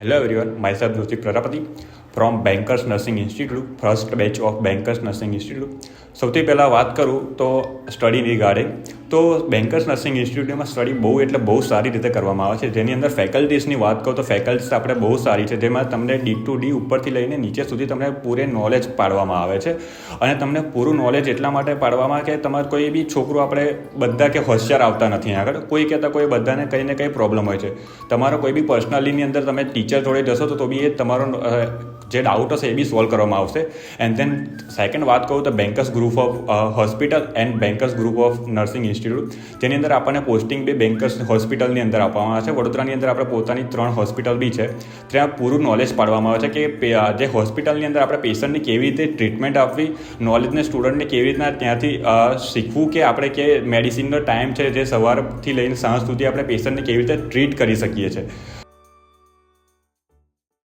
Hello everyone, myself Rutik Prajapati from Bankers Nursing Institute, first batch of Bankers Nursing Institute. સૌથી પહેલાં વાત કરું તો સ્ટડી રિગાર્ડિંગ તો બેન્કર્સ નર્સિંગ ઇન્સ્ટિટ્યૂટમાં સ્ટડી બહુ સારી રીતે કરવામાં આવે છે. જેની અંદર ફેકલ્ટીઝની વાત કહું તો ફેકલ્ટીઝ આપણે બહુ સારી છે, જેમાં તમને D ઉપરથી લઈને નીચે સુધી તમને પૂરે નોલેજ પાડવામાં આવે છે. અને તમને પૂરું નોલેજ એટલા માટે પાડવામાં કે તમારે કોઈ બી છોકરું આપણે બધા કે હોશિયાર આવતા નથી આગળ, કોઈ કહેતા કોઈ બધાને કંઈ ને કંઈ પ્રોબ્લેમ હોય છે. તમારો કોઈ બી પર્સનલીની અંદર તમે ટીચર જોડે જશો તો બી એ તમારો જે ડાઉટ હશે એ બી સોલ્વ કરવામાં આવશે. એન્ડ ધેન સેકન્ડ વાત કહું તો bankers group of hospital and bankers group of nursing institute, જેની અંદર આપણને પોસ્ટિંગ બી બેન્કર્સ હોસ્પિટલની અંદર આપવામાં આવે છે. વડોદરાની અંદર આપણે પોતાની 3 હોસ્પિટલ બી છે, ત્યાં પૂરું નોલેજ પાડવામાં આવે છે કે જે હોસ્પિટલની અંદર આપણે પેશન્ટની કેવી રીતે ટ્રીટમેન્ટ આપવી, નોલેજને સ્ટુડન્ટને કેવી રીતના ત્યાંથી શીખવું કે આપણે કે મેડિસિનનો ટાઈમ છે જે સવારથી લઈને સાંજ સુધી આપણે પેશન્ટને કેવી રીતે ટ્રીટ કરી શકીએ છીએ.